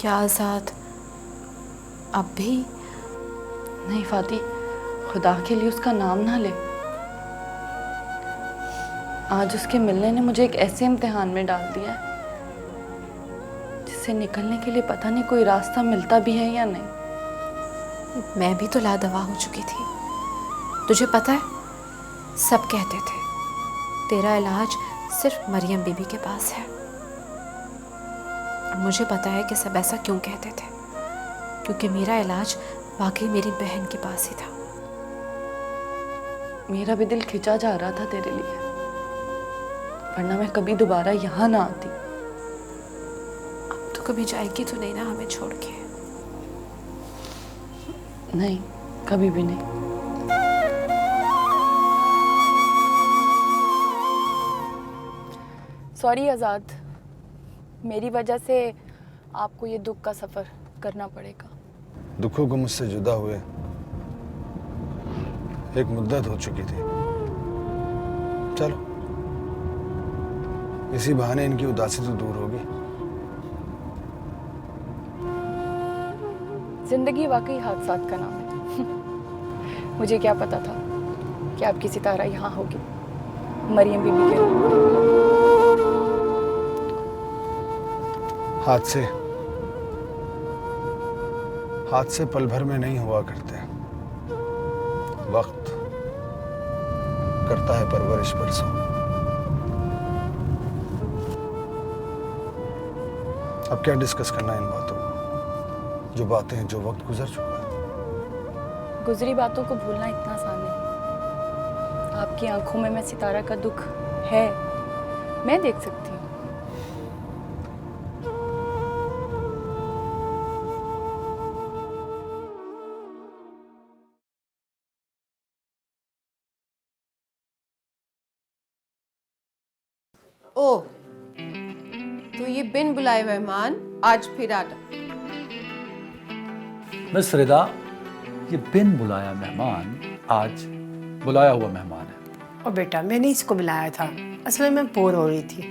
क्या आज़ाद अब भी? नहीं फाती, खुदा के लिए उसका नाम ना ले। आज उसके मिलने ने मुझे एक ऐसे इम्तिहान में डाल दिया है जिससे निकलने के लिए पता नहीं कोई रास्ता मिलता भी है या नहीं। मैं भी तो लादवा हो चुकी थी। तुझे पता है, सब कहते थे तेरा इलाज सिर्फ मरियम बीबी के पास है। और मुझे पता है कि सब ऐसा क्यों कहते थे, क्योंकि मेरा इलाज वाकई मेरी बहन के पास ही था। मेरा भी दिल खिंचा जा रहा था तेरे लिए, वरना मैं कभी दोबारा यहाँ ना आती। अब तो कभी जाएगी तो नहीं ना हमें छोड़ के? नहीं, कभी भी नहीं। सॉरी आज़ाद, मेरी वजह से आपको ये दुख का सफ़र करना पड़ेगा। दुखों को मुझसे जुदा हुए एक मुद्दत हो चुकी थी। चलो, इसी बहाने इनकी उदासी तो दूर होगी। जिंदगी वाकई हादसात का नाम है। मुझे क्या पता था कि आपकी सितारा यहाँ होगी, मरियम बीबी के रूप में। हादसे पल भर में नहीं हुआ करते। वक्त करता है परवरिश परसों। अब क्या डिस्कस करना इन बातों को, जो बातें हैं, जो वक्त गुजर चुका है। गुजरी बातों को भूलना इतना आसान नहीं। आपकी आंखों में मैं सितारा का दुख है, मैं देख सकती हूँ। ओ, तो ये बिन बुलाए मेहमान आज फिर आ गए। मिस रिदा, ये बिन बुलाया मेहमान आज बुलाया हुआ मेहमान है। और बेटा, मैंने इसको बुलाया था, असल में मैं बोर हो रही थी,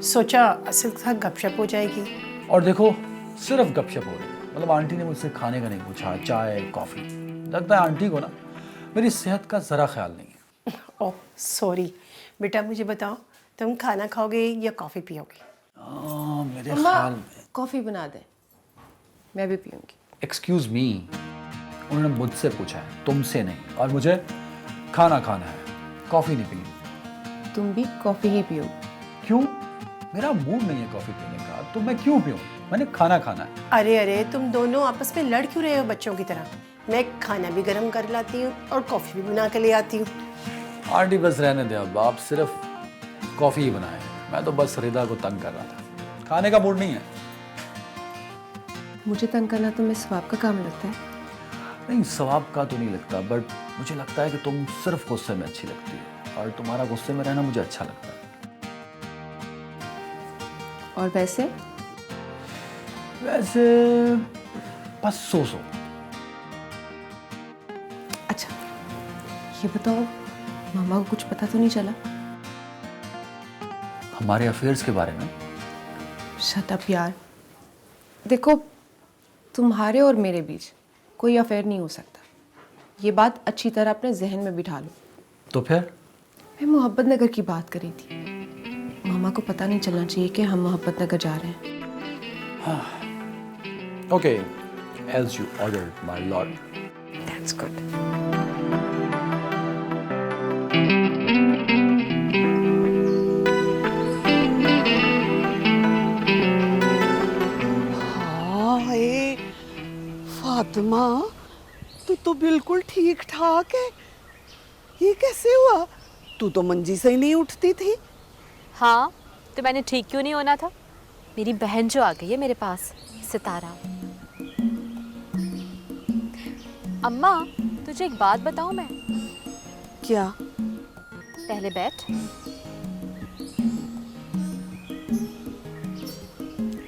सोचा असल के साथ गपशप हो जाएगी। और देखो, सिर्फ गपशप हो रही है। मतलब आंटी ने मुझसे खाने का नहीं पूछा, चाय कॉफ़ी। लगता है आंटी को ना मेरी सेहत का ज़रा ख्याल नहीं है। ओह सॉरी बेटा, मुझे बताओ, तुम खाना खाओगे या कॉफ़ी पियोगे? मेरे ख्याल में कॉफी बना दे, मैं भी पीऊंगी। एक्सक्यूज मी, उन्होंने मुझसे पूछा है, तुमसे नहीं। और मुझे खाना खाना है, कॉफ़ी नहीं पीनी। तुम भी कॉफी ही पियो। क्यों? मेरा मूड नहीं है कॉफ़ी पीने का, तो मैं क्यों पीऊँ? मैंने खाना खाना है। अरे अरे, तुम दोनों आपस में लड़ क्यों रहे हो बच्चों की तरह? मैं खाना भी गर्म कर लाती हूँ और कॉफ़ी भी बना के ले आती हूँ। आंटी बस रहने दे, अब आप सिर्फ कॉफ़ी ही बनाए। मैं तो बस रिदा को तंग कर रहा था, खाने का मूड नहीं है। मुझे तंग करना तुम्हें सवाब का काम लगता है? नहीं, सवाब का तो नहीं लगता, बट मुझे लगता है कि तुम सिर्फ गुस्से में अच्छी लगती हो, और तुम्हारा गुस्से में रहना मुझे अच्छा लगता है। और वैसे बस सो। अच्छा, ये बताओ, मामा को कुछ पता तो नहीं चला? हमारे अफेयर्स के बारे में? शट अप यार। देखो, तुम्हारे और मेरे बीच कोई अफेयर नहीं हो सकता। ये बात अच्छी तरह अपने जहन में बिठा लो। तो फिर? मैं मोहब्बत नगर की बात करी थी। मामा को पता नहीं चलना चाहिए कि हम मोहब्बत नगर जा रहे हैं। Okay, as you ordered, my lord. That's good. हाय फातिमा, तू तो बिल्कुल ठीक ठाक है। ये कैसे हुआ? तू तो मंजी से ही नहीं उठती थी। हाँ, तो मैंने ठीक क्यों नहीं होना था? मेरी बहन जो आ गई है मेरे पास, सितारा। अम्मा, तुझे एक बात बताऊं मैं? क्या? पहले बैठ।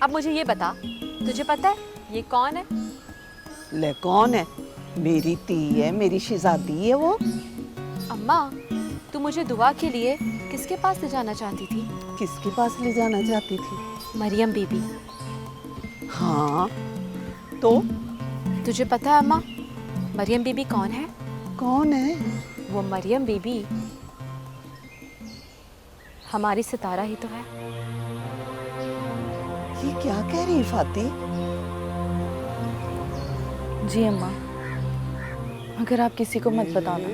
अब मुझे ये बता, तुझे पता है ये कौन है? ले, कौन है? मेरी ती है, मेरी शहजादी है वो। अम्मा, तू मुझे दुआ के लिए किसके पास ले जाना चाहती थी? किसके पास ले जाना चाहती थी? मरियम बीबी। हाँ, तो तुझे पता है अम्मा, मरियम बीबी कौन है? कौन है? वो मरियम बीबी हमारी सितारा ही तो है। ये क्या कह रही फाती? जी अम्मा, मगर आप किसी को मत बताना।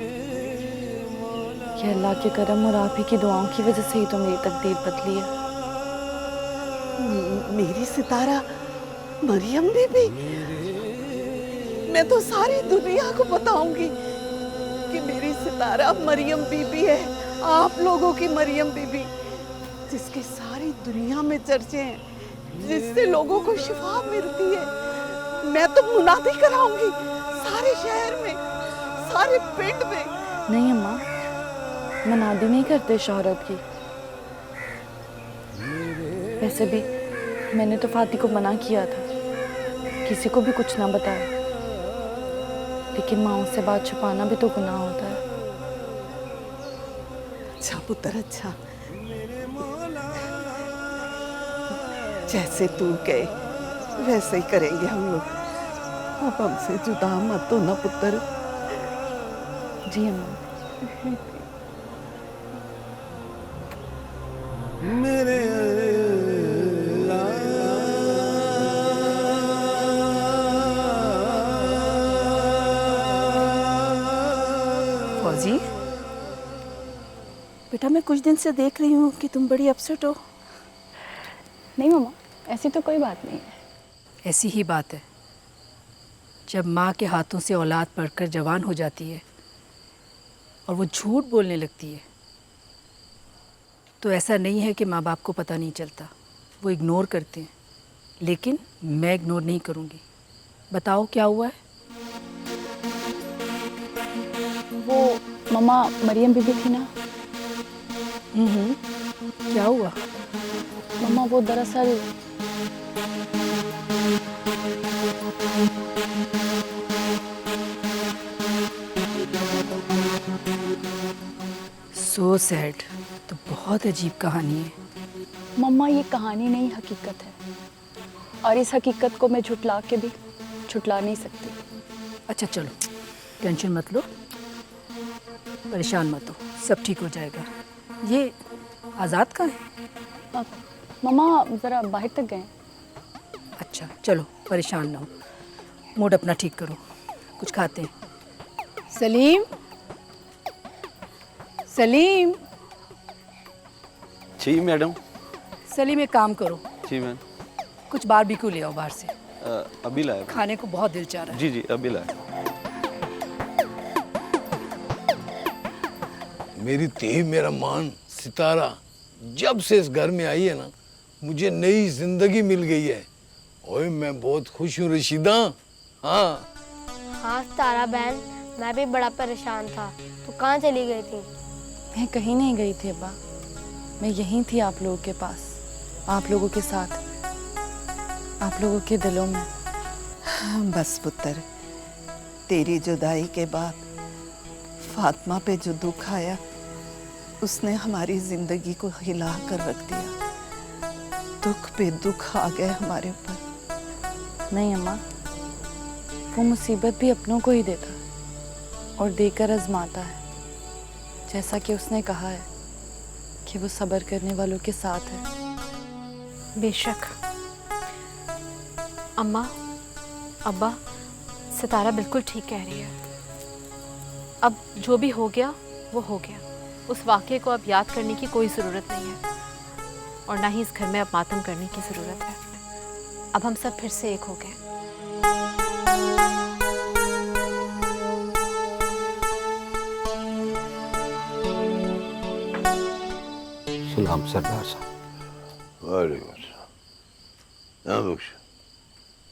ये अल्लाह के करम और आप ही की दुआओं की वजह से ही तो मेरी तकदीर बदली है। मेरी सितारा मरियम बीबी? मैं तो सारी दुनिया को बताऊंगी कि मेरी सितारा मरियम बीबी है, आप लोगों की मरियम बीबी, जिसके सारी दुनिया में चर्चे हैं, जिससे लोगों को शिफा मिलती है। मैं तो मुनादी कराऊंगी सारे शहर में, सारे पिंड में। नहीं अम्मा, मनादी नहीं करते शोहरत की। वैसे भी मैंने तो फाती को मना किया था, किसी को भी कुछ ना बताए, लेकिन माँ से बात छुपाना भी तो गुनाह होता है। अच्छा पुत्र, अच्छा, जैसे तू कहे वैसे ही करेंगे हम लोग। अब हमसे जुदा मत हो ना पुत्र। जी अम्मा। मेरे फौजी, बेटा मैं कुछ दिन से देख रही हूँ कि तुम बड़ी अपसेट हो। नहीं मम्मा, ऐसी तो कोई बात नहीं है। ऐसी ही बात है, जब माँ के हाथों से औलाद पढ़कर जवान हो जाती है और वो झूठ बोलने लगती है, तो ऐसा नहीं है कि माँ बाप को पता नहीं चलता, वो इग्नोर करते हैं। लेकिन मैं इग्नोर नहीं करूँगी। बताओ क्या हुआ है? वो मम्मा मरियम बीबी थी ना, क्या हुआ? मम्मा वो दरअसल सो सैड। तो बहुत अजीब कहानी है। मम्मा ये कहानी नहीं हकीकत है, और इस हकीकत को मैं झुटला के भी झुटला नहीं सकती। अच्छा चलो, टेंशन मत लो, परेशान मत हो, सब ठीक हो जाएगा। ये आज़ाद कहाँ है? मम्मा ज़रा बाहर तक गए। अच्छा चलो, परेशान ना हो, मूड अपना ठीक करो, कुछ खाते हैं। सलीम, सलीम। जी मैडम। सलीम एक काम करो, जी मैम। कुछ बारबेक्यू ले आओ बाहर से। अभी लाया। खाने को बहुत दिल चाह रहा है। जी जी अभी लाया। मेरी तेई मेरा मान सितारा जब से इस घर में आई है ना, मुझे नई जिंदगी मिल गई है। ओए मैं बहुत खुश हूँ रशीदा। हाँ हाँ सितारा बहन, मैं भी बड़ा परेशान था। तू कहाँ चली गई थी? मैं कहीं नहीं गई थी अब्बा, मैं यहीं थी आप लोगों के पास, आप लोगों के साथ, आप लोगों के दिलों में। बस पुत्र, तेरी जुदाई के बाद फातिमा पे जो दुख आया, उसने हमारी जिंदगी को हिला कर रख दिया। दुख पे दुख आ गए हमारे ऊपर। नहीं अम्मा, वो मुसीबत भी अपनों को ही देता और देकर आजमाता है, जैसा कि उसने कहा है कि वो सब्र करने वालों के साथ है। बेशक अम्मा, अब्बा, सितारा बिल्कुल ठीक कह रही है। अब जो भी हो गया वो हो गया, उस वाक़े को अब याद करने की कोई ज़रूरत नहीं है, और ना ही इस घर में अब मातम करने की ज़रूरत है। अब हम सब फिर से एक हो गए। सलाम सरदार साहब। अरे हाँ बख्श,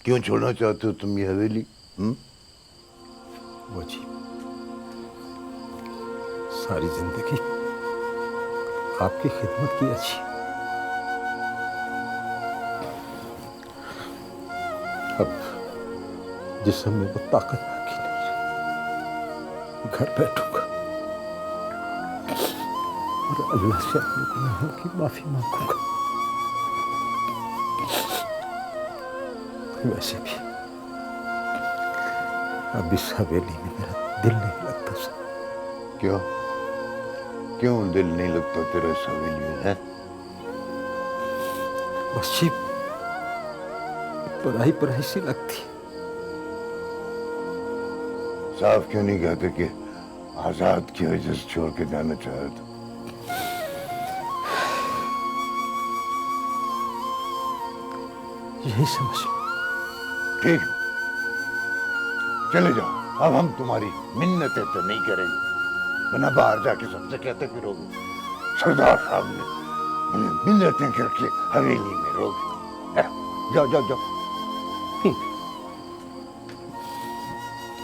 क्यों छोड़ना चाहते हो तुम ये हवेली? वो जी, सारी जिंदगी आपकी खिदमत की अच्छी, अब जिस्म में वो ताकत बाकी नहीं, घर बैठूंगा और अल्लाह से अपने गुनाहों की माफी मांगूंगा। वैसे भी अब इस हवेली में मेरा दिल नहीं लगता सर। क्यों क्यों दिल नहीं लगता तेरा इस हवेली में है? बस ये पराई पराई सी लगती। साफ क्यों नहीं कहते कि आजाद की वजह से छोड़ के जाना चाहे तो? यही समझ लो। ठीक है, चले जाओ। अब हम तुम्हारी मिन्नतें तो नहीं करेंगे, वरना बाहर जाके सबसे कहते फिरोगे सरदार साहब ने उन्हें मिन्नतें करके हवेली में रोक दिया। जाओ जाओ जाओ।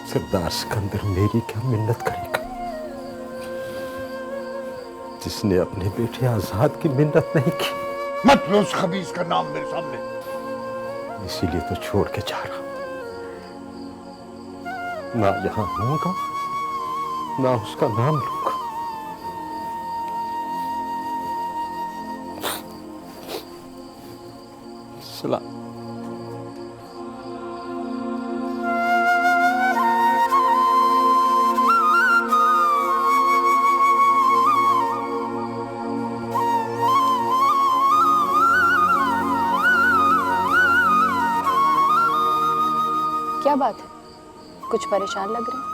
सरदार सिकंदर मेरी क्या मिन्नत करेगा, जिसने अपने बेटे आजाद की मिन्नत नहीं की। मत लो उस खबीस का नाम मेरे सामने। इसीलिए तो छोड़ के जा रहा, ना यहां होऊंगा ना उसका नाम लूंगा। सलाम। क्या बात है, कुछ परेशान लग रहे हैं?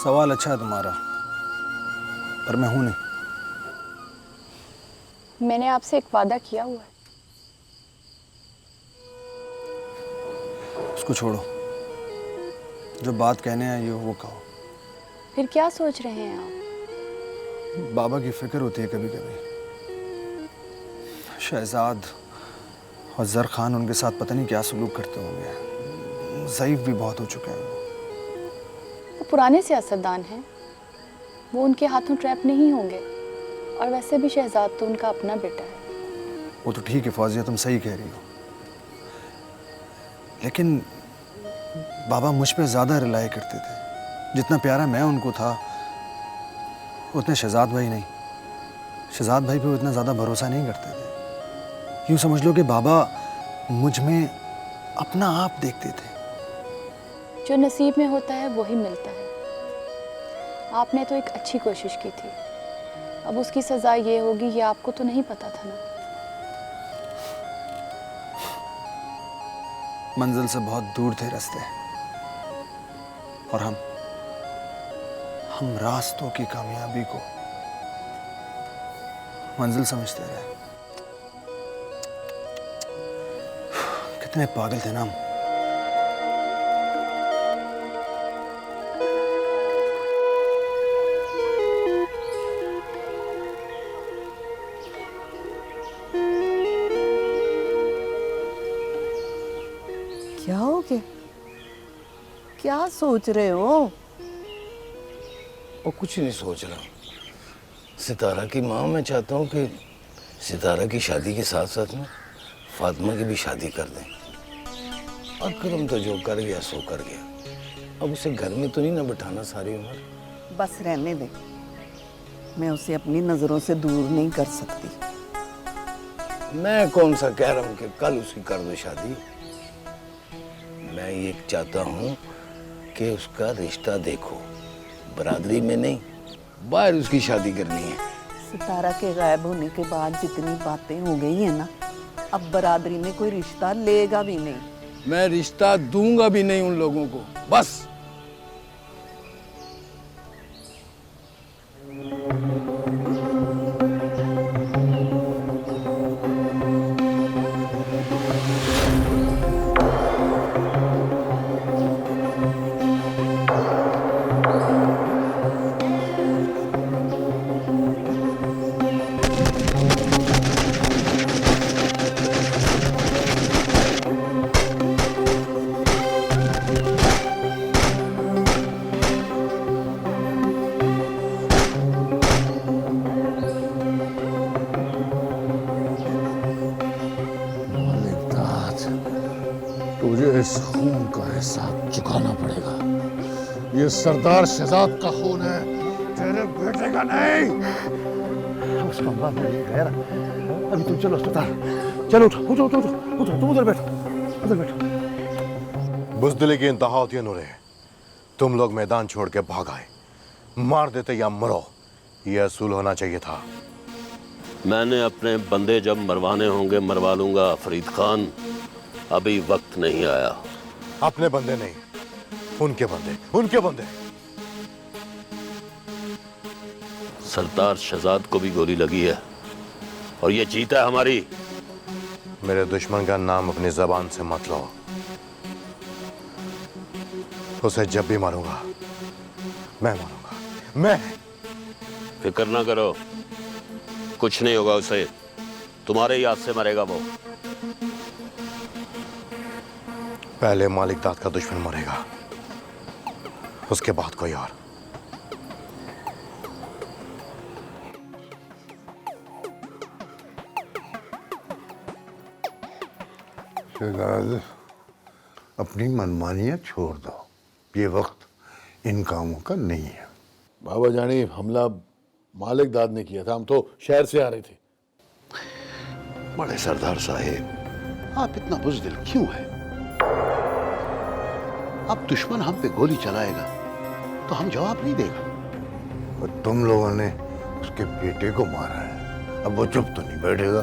सवाल अच्छा है तुम्हारा, पर मैं हूं नहीं। मैंने आपसे एक वादा किया हुआ है। उसको छोड़ो, जो बात कहने आई हो वो कहो। फिर क्या सोच रहे हैं आप? बाबा की फिक्र होती है कभी कभी। शहजाद और जर खान उनके साथ पता नहीं क्या सलूक करते होंगे। ज़ईफ भी बहुत हो चुके हैं। वो पुराने सियासतदान हैं, वो उनके हाथों ट्रैप नहीं होंगे। और वैसे भी शहजाद तो उनका अपना बेटा है। वो तो ठीक है फौजिया, तुम सही कह रही हो, लेकिन बाबा मुझ पे ज़्यादा रिलाई करते थे। जितना प्यारा मैं उनको था उतने शहजाद भाई नहीं। शहजाद भाई पे वो इतना ज़्यादा भरोसा नहीं करते थे। यूँ समझ लो कि बाबा मुझ में अपना आप देखते थे। जो नसीब में होता है वही मिलता है। आपने तो एक अच्छी कोशिश की थी, अब उसकी सजा ये होगी ये आपको तो नहीं पता था ना। मंजिल से बहुत दूर थे रास्ते, और हम रास्तों की कामयाबी को मंजिल समझते रहे। कितने पागल थे ना हम। क्या हो गया? क्या सोच रहे हो? और कुछ नहीं सोच रहा। सितारा की माँ, मैं चाहता हूँ कि सितारा की शादी के साथ साथ में फातिमा की भी शादी कर दें। अकरम तो जो कर गया सो कर गया, अब उसे घर में तो नहीं ना बिठाना सारी उम्र। बस रहने दे, मैं उसे अपनी नजरों से दूर नहीं कर सकती। मैं कौन सा कह रहा हूँ कि कल उसकी कर दो शादी। मैं ये चाहता हूँ कि उसका रिश्ता देखो, बरादरी में नहीं, बाहर उसकी शादी करनी है। सितारा के गायब होने के बाद जितनी बातें हो गई है ना, अब बरादरी में कोई रिश्ता लेगा भी नहीं। मैं रिश्ता दूंगा भी नहीं उन लोगों को, बस। तुझे इस खून का हिसाब चुकाना पड़ेगा। ये सरदार शहजाद का खून है, तेरे बेटे का नहीं। उसका बाप नहीं गया। अभी तुम चलो अस्पताल, चलो उठो उठो उठो उठो, तुम उधर बैठो, उधर बैठो। बुज़दिली की इंतहा होती है नूरे। तुम लोग मैदान छोड़ के भाग आए, मार देते या मरो, यह असूल होना चाहिए था। मैंने अपने बंदे जब मरवाने होंगे मरवा लूंगा फरीद खान, अभी वक्त नहीं आया। अपने बंदे नहीं, उनके बंदे, उनके बंदे। सरदार शहजाद को भी गोली लगी है और ये जीता है हमारी। मेरे दुश्मन का नाम अपनी जबान से मत लो। उसे जब भी मारूंगा मैं मारूंगा, मैं। फिक्र ना करो, कुछ नहीं होगा उसे, तुम्हारे याद से मरेगा वो। पहले मालिक दाद का दुश्मन मरेगा, उसके बाद कोई और। शहजाद, अपनी मनमानियां छोड़ दो, ये वक्त इन कामों का नहीं है। बाबा जानी, हमला मालिक दाद ने किया था, हम तो शहर से आ रहे थे। बड़े सरदार साहेब, आप इतना बुज़दिल क्यों है? अब दुश्मन हम पे गोली चलाएगा तो हम जवाब नहीं देगा। और तुम लोगों ने उसके बेटे को मारा है, अब वो चुप तो नहीं बैठेगा।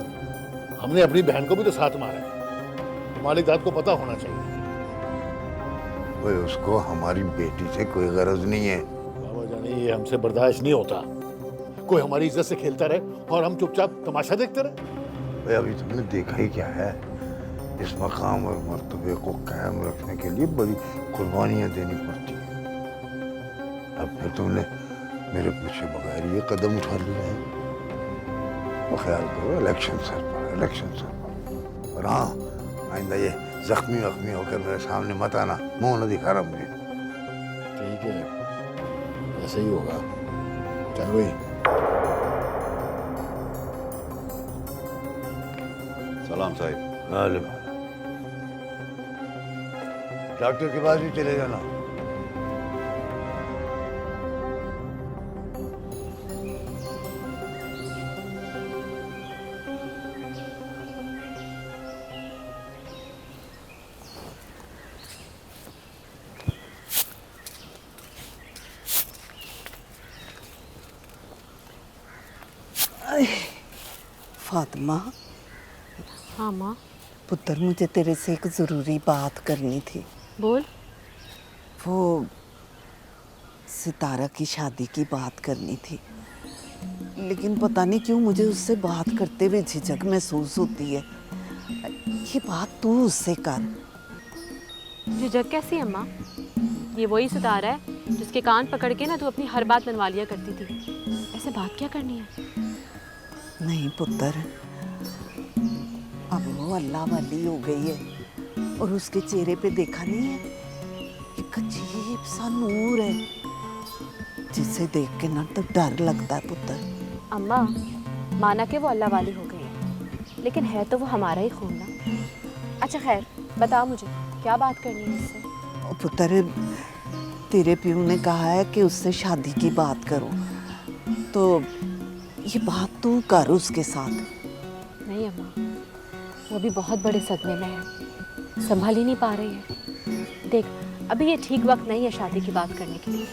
हमने अपनी बहन को भी तो साथ मारा है, मालिक दाद को पता होना चाहिए। वो उसको हमारी बेटी से कोई गरज नहीं है। बाबा जानी, ये हमसे बर्दाश्त नहीं होता। कोई हमारी इज्जत से खेलता रहे और हम चुपचाप तमाशा देखते रहे। अभी तुमने देखा ही क्या है, इस मकाम और मर्तबे को कायम रखने के लिए बड़ी कुर्बानियां देनी पड़ती हैं। अब फिर तुमने मेरे पीछे बगैर ये कदम उठा लिया है। वो ख्याल करो, इलेक्शन सर पर, इलेक्शन सर पर। और हाँ, आइंदा ये जख्मी वख्मी होकर मेरे सामने मत आना, मुंह न दिखा रहा मुझे। ठीक है, ऐसे ही होगा। चल भाई। सलाम साहिब। डॉक्टर के पास भी चले जाना। फातिमा। हाँ माँ। पुत्र, मुझे तेरे से एक ज़रूरी बात करनी थी। बोल। वो सितारा की शादी की बात करनी थी, लेकिन पता नहीं क्यों मुझे उससे बात करते हुए झिझक महसूस होती है। ये बात तू उससे कर। झिझक कैसी है माँ? ये वही सितारा है जिसके कान पकड़ के ना तू अपनी हर बात मनवा लिया करती थी। ऐसे बात क्या करनी है? नहीं पुत्र, अब वो अल्लाह वाली हो गई है और उसके चेहरे पे देखा नहीं है, एक अजीब सा नूर है जिसे देख के ना तो डर लगता है पुत्र। अम्मा, माना कि वो अल्लाह वाली हो गई है, लेकिन है तो वो हमारा ही खून ना। अच्छा खैर, बता मुझे क्या बात करनी है इससे? पुत्र, तेरे प्यू ने कहा है कि उससे शादी की बात करो, तो ये बात तू कर उसके साथ। नहीं अम्मा, वो अभी बहुत बड़े सदमे में है, संभाल ही नहीं पा रही है। देख, अभी ये ठीक वक्त नहीं है शादी की बात करने के लिए।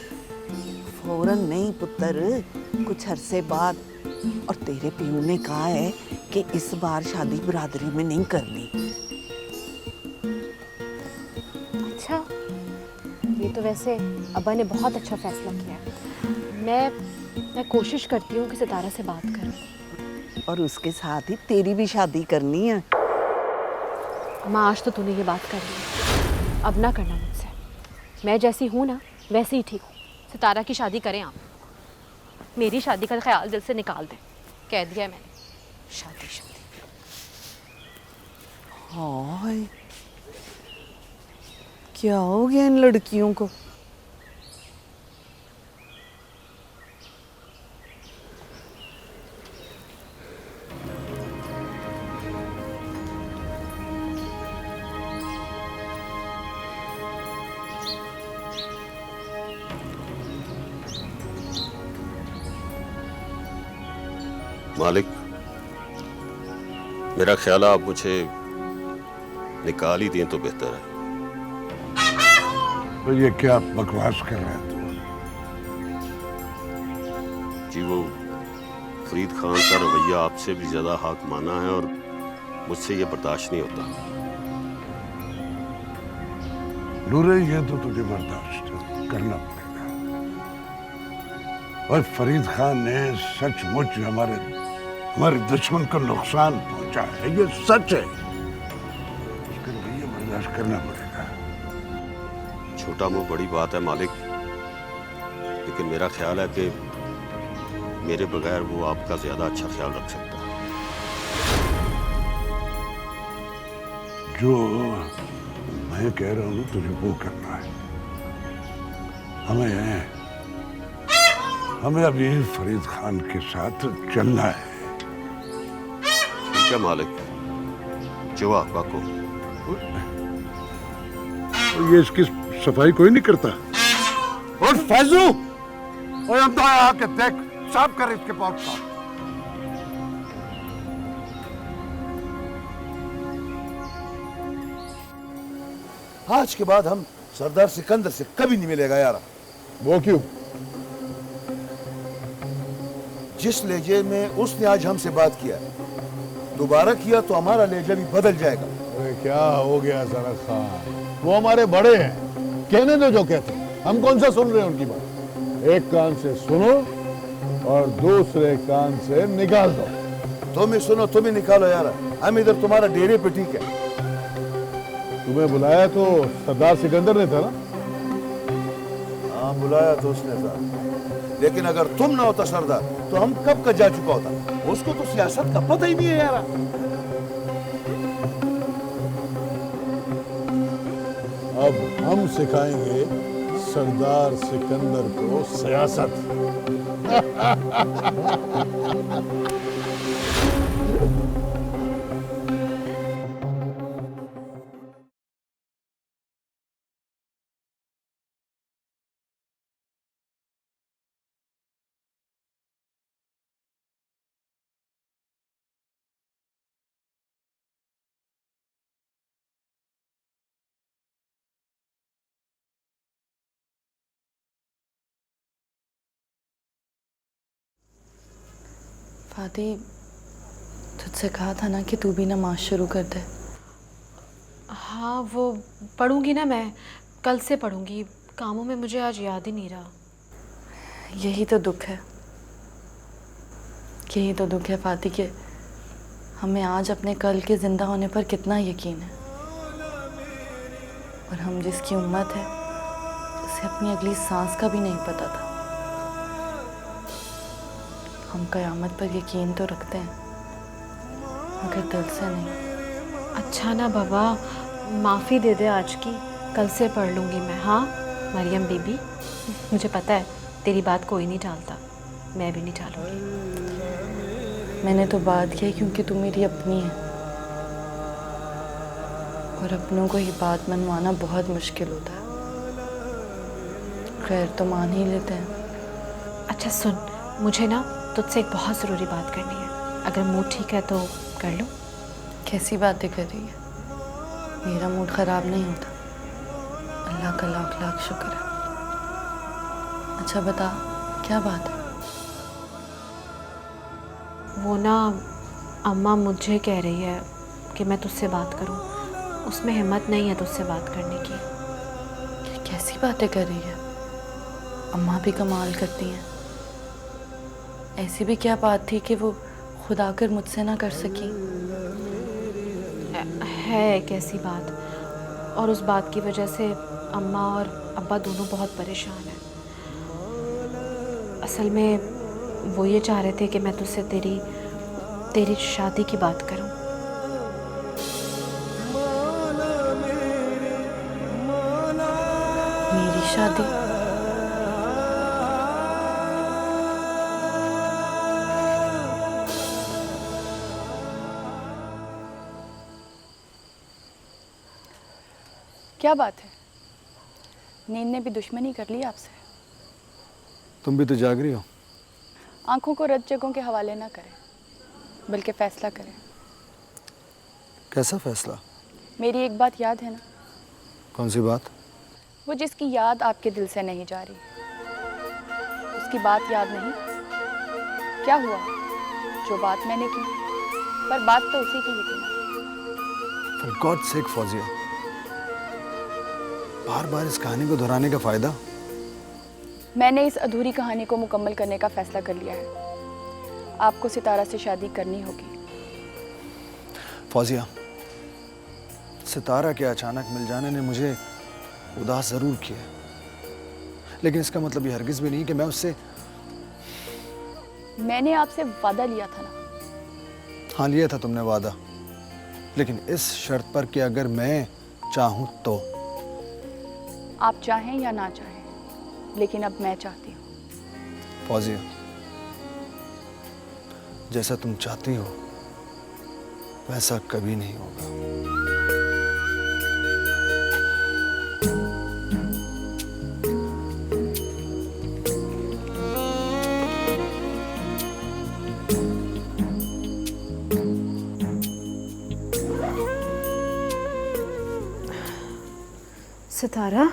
फौरन नहीं पुत्र, कुछ अरसे बाद। और तेरे प्यू ने कहा है कि इस बार शादी बिरादरी में नहीं करनी। अच्छा, ये तो वैसे अब्बा ने बहुत अच्छा फैसला किया है। मैं कोशिश करती हूँ कि सितारा से बात करूँ। और उसके साथ ही तेरी भी शादी करनी है। अम्मा, आज तो तूने ये बात कर ली, अब ना करना मुझसे। मैं जैसी हूँ ना वैसे ही ठीक हूँ। सितारा की शादी करें आप, मेरी शादी का ख्याल दिल से निकाल दें। कह दिया है मैंने, शादी शादी। हाय, क्या हो गया इन लड़कियों को? मालिक, मेरा ख्याल आप मुझे निकाल ही दें तो बेहतर है। तो ये क्या बकवास कर रहे हैं तुम? जी वो फरीद खान का रवैया आपसे भी ज़्यादा हाक माना है और मुझसे ये बर्दाश्त नहीं होता। नूरे, ये तो तुझे बर्दाश्त करना पड़ेगा। और फरीद खान ने सचमुच हमारे दुश्मन को नुकसान पहुंचा है, ये सच है। उसके लिए बर्दाश्त करना पड़ेगा। छोटा मुंह बड़ी बात है मालिक, लेकिन मेरा ख्याल है कि मेरे बगैर वो आपका ज्यादा अच्छा ख्याल रख सकता है। जो मैं कह रहा हूं तुझे वो करना है। हमें अभी फरीद खान के साथ चलना है। ठीक है मालिक, जो आपका को। ये इसकी सफाई कोई नहीं करता। और फैजू, और अंदर आके देख, साफ कर इसके पास साफ। आज के बाद हम सरदार सिकंदर से कभी नहीं मिलेगा यार। वो क्यों? जिस लहजे में उसने आज हमसे बात किया, दोबारा किया तो हमारा लहजा भी बदल जाएगा। अरे क्या हो गया जरा खान, वो हमारे बड़े हैं, कहने दो जो कहते हैं। हम कौन सा सुन रहे हैं उनकी बात? एक कान से सुनो और दूसरे कान से निकाल दो। तुम ही सुनो, तुम ही निकालो यार। हम इधर तुम्हारा डेरे पे ठीक है। तुम्हें बुलाया तो सरदार सिकंदर ने था ना? हाँ, बुलाया तो उसने था, लेकिन अगर तुम ना होता सरदार तो हम कब का जा चुका होता। उसको तो सियासत का पता ही नहीं है यार। अब हम सिखाएंगे सरदार सिकंदर को सियासत। फाती, तुझसे कहा था ना कि तू भी नमाज शुरू कर दे। हाँ, वो पढ़ूंगी ना, मैं कल से पढ़ूंगी। कामों में मुझे आज याद ही नहीं रहा। यही तो दुख है, यही तो दुख है फाती के हमें आज अपने कल के जिंदा होने पर कितना यकीन है, और हम जिसकी उम्मत है उसे अपनी अगली सांस का भी नहीं पता था। हम कयामत पर यकीन तो रखते हैं, मगर दिल से नहीं। अच्छा ना बाबा, माफ़ी दे दे आज की, कल से पढ़ लूँगी मैं। हाँ मरियम बीबी, मुझे पता है तेरी बात कोई नहीं टालता, मैं भी नहीं टालूंगी। मैंने तो बात की क्योंकि तू मेरी अपनी है, और अपनों को ही बात मनवाना बहुत मुश्किल होता है। खैर तो मान ही लेते हैं। अच्छा सुन, मुझे ना तुझसे एक बहुत ज़रूरी बात करनी है, अगर मूड ठीक है तो कर लो। कैसी बातें कर रही है? मेरा मूड ख़राब नहीं होता, अल्लाह का लाख लाख शुक्र है। अच्छा बता, क्या बात है? वो ना अम्मा मुझे कह रही है कि मैं तुझसे बात करूं, उसमें हिम्मत नहीं है तुझसे बात करने की। कैसी बातें कर रही है? अम्मा भी कमाल करती हैं। ऐसी भी क्या बात थी कि वो खुद आकर मुझसे ना कर सकी? है एक ऐसी बात, और उस बात की वजह से अम्मा और अब्बा दोनों बहुत परेशान हैं। असल में वो ये चाह रहे थे कि मैं तुझसे तेरी शादी की बात करूं। मेरी शादी? क्या बात है? नींद ने भी दुश्मनी कर ली आपसे? तुम भी तो जाग रही हो। आंखों को रत जगहों के हवाले ना करें, बल्कि फैसला करें। कैसा फैसला? मेरी एक बात याद है ना? कौन सी बात? वो जिसकी याद आपके दिल से नहीं जा रही, उसकी बात याद नहीं? क्या हुआ? जो बात मैंने की, पर बात तो उसी की ही थी ना। For God's sake, फौजिया, बार बार इस कहानी को दोहराने का फायदा? मैंने इस अधूरी कहानी को मुकम्मल करने का फैसला कर लिया है। आपको सितारा से शादी करनी होगी। फौजिया, सितारा के अचानक मिल जाने ने मुझे उदास जरूर किया, लेकिन इसका मतलब ये हरगिज भी नहीं कि मैं उससे... मैंने आपसे वादा लिया था ना। हाँ, लिया था तुमने वादा, लेकिन इस शर्त पर कि अगर मैं चाहूं तो। आप चाहें या ना चाहें, लेकिन अब मैं चाहती हूँ। फौजिया, जैसा तुम चाहती हो वैसा कभी नहीं होगा। सितारा,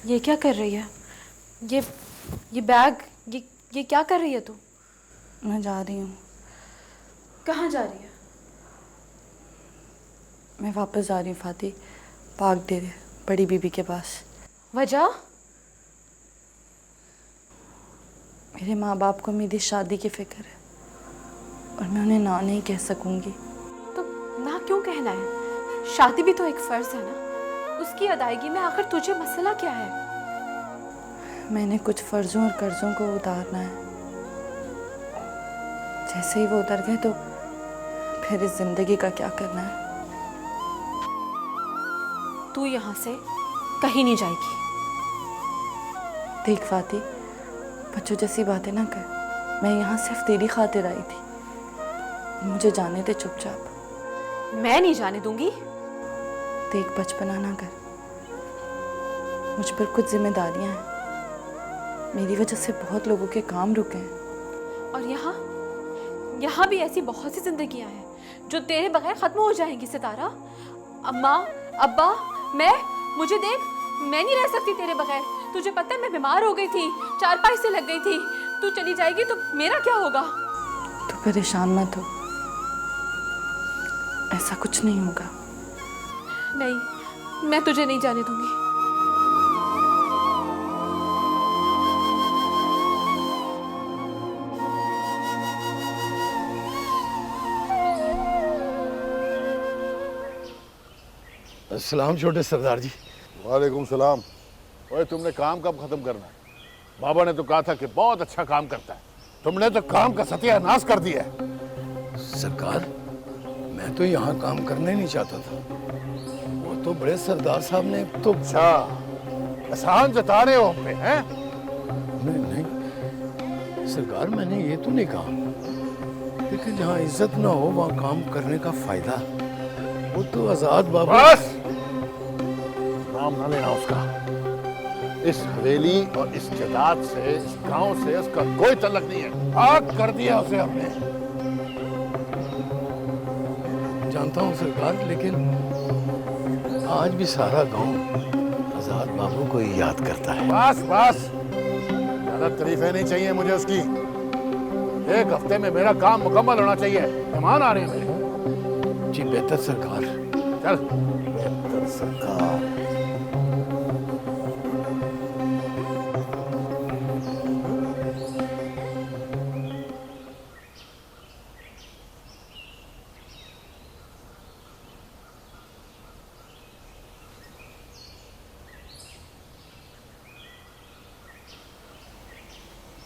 ये क्या कर रही है? ये बैग, ये क्या कर रही है तू? मैं जा रही हूँ। कहाँ जा रही है? मैं वापस जा रही हूँ फाती, पाक डेरे, बड़ी बीबी के पास। वजह? मेरे माँ बाप को मेरी शादी की फिक्र है और मैं उन्हें ना नहीं कह सकूंगी। तो ना क्यों कहना है? शादी भी तो एक फर्ज है ना, उसकी अदायगी में आखिर तुझे मसला क्या है? मैंने कुछ फर्जों और कर्जों को उतारना है। जैसे ही वो उतर गए तो फिर इस जिंदगी का क्या करना है? तू यहाँ से कहीं नहीं जाएगी। देख फाती, बच्चों जैसी बातें ना कर। मैं यहाँ सिर्फ तेरी खातिर आई थी। मुझे जाने दे चुपचाप। मैं नहीं जाने दूंगी। देख, बचपना ना कर। मुझ पर कुछ जिम्मेदारियां हैं। मेरी वजह से बहुत लोगों के काम रुके हैं। और यहाँ भी ऐसी बहुत सी जिंदगियां हैं जो तेरे बगैर खत्म हो जाएंगी। सितारा, अम्मा, अब्बा, मुझे देख, मैं नहीं रह सकती तेरे बगैर। तुझे पता है मैं बीमार हो गई थी, चारपाई से लग गई थी। तू चली जाएगी तो मेरा क्या होगा? तू परेशान मत हो, ऐसा कुछ नहीं होगा। नहीं, मैं तुझे नहीं जाने दूंगी। अस्सलाम छोटे सरदार जी। वालेकुम सलाम। ओए, तुमने काम कब खत्म करना है? बाबा ने तो कहा था कि बहुत अच्छा काम करता है। तुमने तो काम का सत्यानाश कर दिया है। सरकार, मैं तो यहाँ काम करने नहीं चाहता था। वो तो बड़े सरदार साहब ने तो... अच्छा, एहसान जता रहे हो हम पे, हैं? नहीं सरकार, मैंने ये तो नहीं कहा, लेकिन जहाँ इज्जत ना हो वहाँ काम करने का फायदा, वो तो आजाद बाबा... बस नाम ना लेना उसका। इस हवेली और इस जदाद से, इस गांव से उसका कोई तल्लक नहीं है। भाग कर दिया उसे हमने। जानता हूँ सरकार, लेकिन आज भी सारा गांव आजाद बाबू को ही याद करता है। बस बस, ज्यादा तारीफें नहीं चाहिए मुझे उसकी। एक हफ्ते में मेरा काम मुकम्मल होना चाहिए। मेहमान आ रहे हैं मेरे। जी बेहतर सरकार। चल। बेहतर सरकार।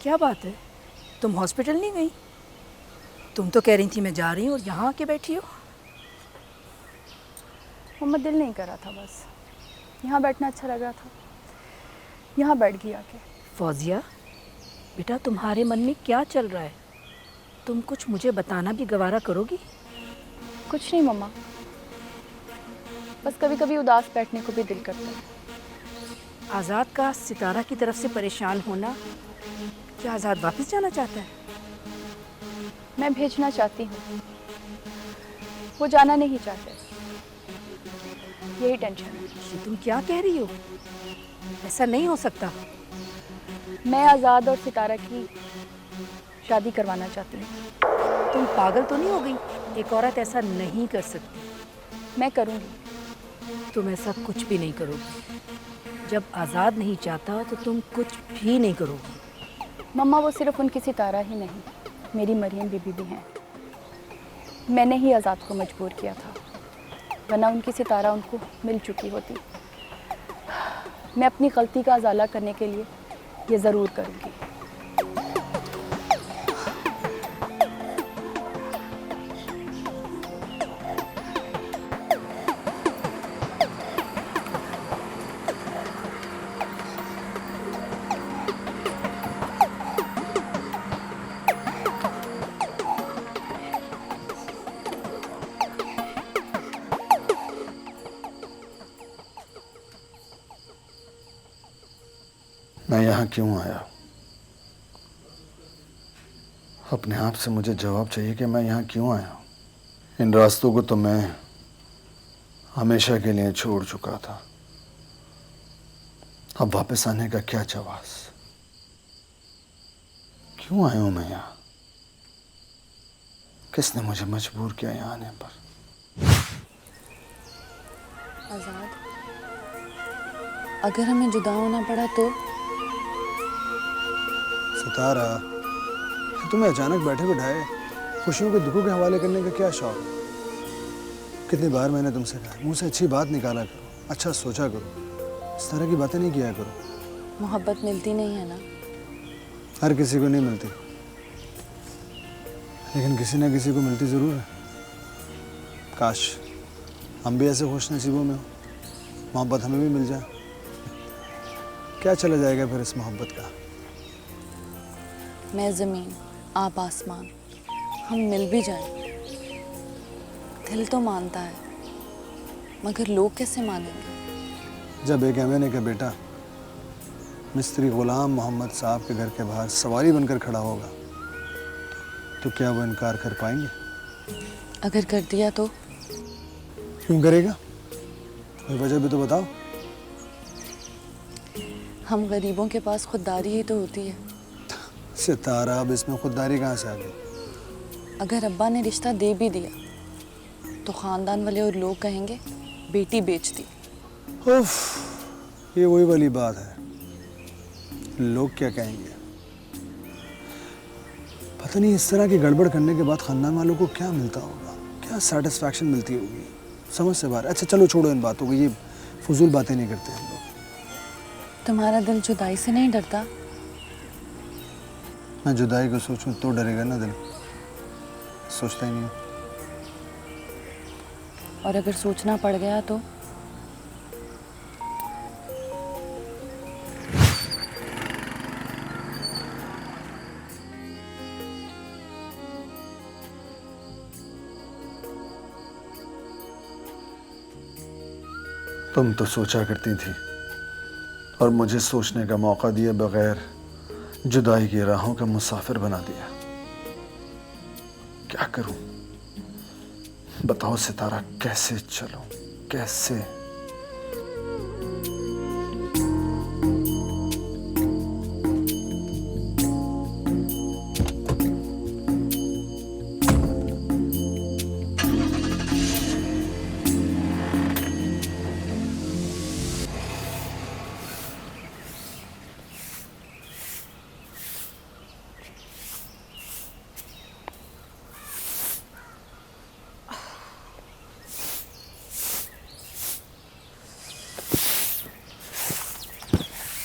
क्या बात है, तुम हॉस्पिटल नहीं गई? तुम तो कह रही थी मैं जा रही हूँ और यहाँ आके बैठी हो। मम्मा, दिल नहीं कर रहा था, बस यहाँ बैठना अच्छा लग रहा था, यहाँ बैठ गई आके। फौजिया बेटा, तुम्हारे मन में क्या चल रहा है? तुम कुछ मुझे बताना भी गवारा करोगी? कुछ नहीं मम्मा, बस कभी कभी उदास बैठने को भी दिल करता है। आज़ाद का सितारा की तरफ से परेशान होना, क्या आज़ाद वापस जाना चाहता है? मैं भेजना चाहती हूँ, वो जाना नहीं चाहते, यही टेंशन है। ये तुम क्या कह रही हो? ऐसा नहीं हो सकता। मैं आज़ाद और सितारा की शादी करवाना चाहती हूँ। तुम पागल तो नहीं हो गई? एक औरत ऐसा नहीं कर सकती। मैं करूँगी। तुम ऐसा कुछ भी नहीं करोगी। जब आज़ाद नहीं चाहता तो तुम कुछ भी नहीं करोगी। मम्मा, वो सिर्फ उनकी सितारा ही नहीं, मेरी मरियम बीबी भी हैं। मैंने ही आज़ाद को मजबूर किया था, वरना उनकी सितारा उनको मिल चुकी होती। मैं अपनी गलती का अजाला करने के लिए ये ज़रूर करूँगी। मैं यहाँ क्यों आया? अपने आप से मुझे जवाब चाहिए कि मैं यहाँ क्यों आया हूँ। इन रास्तों को तो मैं हमेशा के लिए छोड़ चुका था। अब वापस आने का क्या जवाब? क्यों आया हूँ मैं यहाँ? किसने मुझे मजबूर किया यहाँ आने पर? आज़ाद, अगर हमें जुदा होना पड़ा तो? सितारा, तुम्हें अचानक बैठे बिठाए खुशियों के दुखों के हवाले करने का क्या शौक है? कितनी बार मैंने तुमसे कहा मुंह से अच्छी बात निकाला करो, अच्छा सोचा करो, इस तरह की बातें नहीं किया करो। मोहब्बत मिलती नहीं है ना? हर किसी को नहीं मिलती, लेकिन किसी ना किसी को मिलती जरूर है। काश हम भी ऐसे खुश नसीबों में हो, मोहब्बत हमें भी मिल जाए। क्या चला जाएगा फिर इस मोहब्बत का? मैं ज़मीन, आप आसमान, हम मिल भी जाएं, दिल तो मानता है, मगर लोग कैसे मानेंगे? जब एक एमएनए का बेटा मिस्त्री गुलाम मोहम्मद साहब के घर के बाहर सवारी बनकर खड़ा होगा तो क्या वो इनकार कर पाएंगे? अगर कर दिया तो? क्यों करेगा? कोई वजह भी तो बताओ। हम गरीबों के पास खुददारी ही तो होती है। सितारा, अब इसमें खुददारी कहाँ से आ गई? अगर अब्बा ने रिश्ता दे भी दिया तो खानदान वाले और लोग कहेंगे बेटी बेच दी। उफ, ये वही वाली बात है, लोग क्या कहेंगे? पता नहीं इस तरह की गड़बड़ करने के बाद खानदान वालों को क्या मिलता होगा, क्या सेटिस्फैक्शन मिलती होगी, समझ से बाहर। अच्छा चलो छोड़ो इन बातों को, ये फजूल बातें नहीं करते हम लोग। तुम्हारा दिल जुदाई से नहीं डरता? मैं जुदाई को सोचूं तो डरेगा ना दिल, सोचता ही नहीं हूँ। और अगर सोचना पड़ गया तो? तुम तो सोचा करती थी और मुझे सोचने का मौका दिए बगैर जुदाई की राहों का मुसाफिर बना दिया। क्या करूं? बताओ सितारा, कैसे चलूं? कैसे?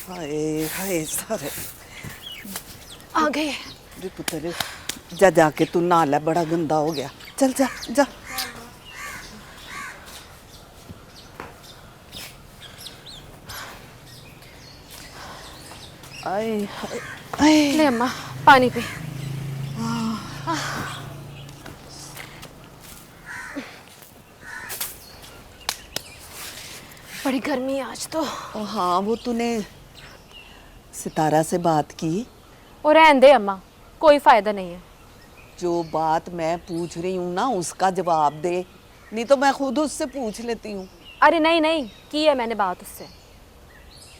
हाय हाय सारे आ गए। रे पुत्र, जा जाके तू नहा ले, बड़ा गंदा हो गया। चल जा जा। आए हाय आए। ले अम्मा पानी पी। बड़ी गर्मी है आज तो। हाँ, वो तूने सितारा से बात की? और रहने दे अम्मा, कोई फायदा नहीं है। जो बात मैं पूछ रही हूँ ना उसका जवाब दे, नहीं तो मैं खुद उससे पूछ लेती हूँ। अरे नहीं नहीं, की है मैंने बात उससे,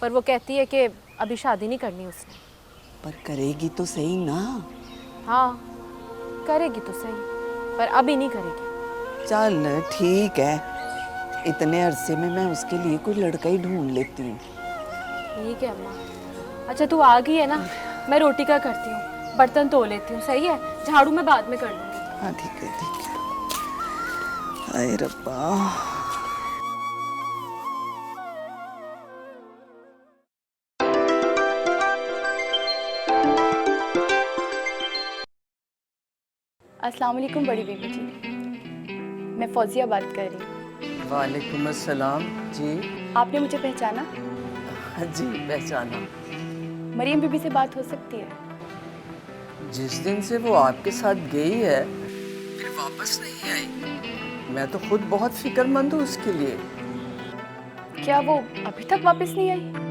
पर वो कहती है कि अभी शादी नहीं करनी उसने। पर करेगी तो सही ना। हाँ करेगी तो सही, पर अभी नहीं करेगी। चल ठीक है, इतने अरसे में मैं उसके लिए कोई लड़का ही ढूंढ लेती हूँ। ठीक है अम्मा। अच्छा तू आ गई है ना, मैं रोटी का करती हूँ, बर्तन धो लेती हूँ, सही है? झाड़ू मैं बाद में कर लूँगी। हाँ ठीक है ठीक है। हाय रब्बा। अस्सलाम वालेकुम बड़ी बीबी जी, मैं फौजिया बात कर रही हूँ। वालेकुम अस्सलाम जी। आपने मुझे पहचाना? जी पहचाना। मरियम बीबी से बात हो सकती है? जिस दिन से वो आपके साथ गई है फिर वापस नहीं आई। मैं तो खुद बहुत फिक्रमंद हूँ उसके लिए। क्या वो अभी तक वापस नहीं आई?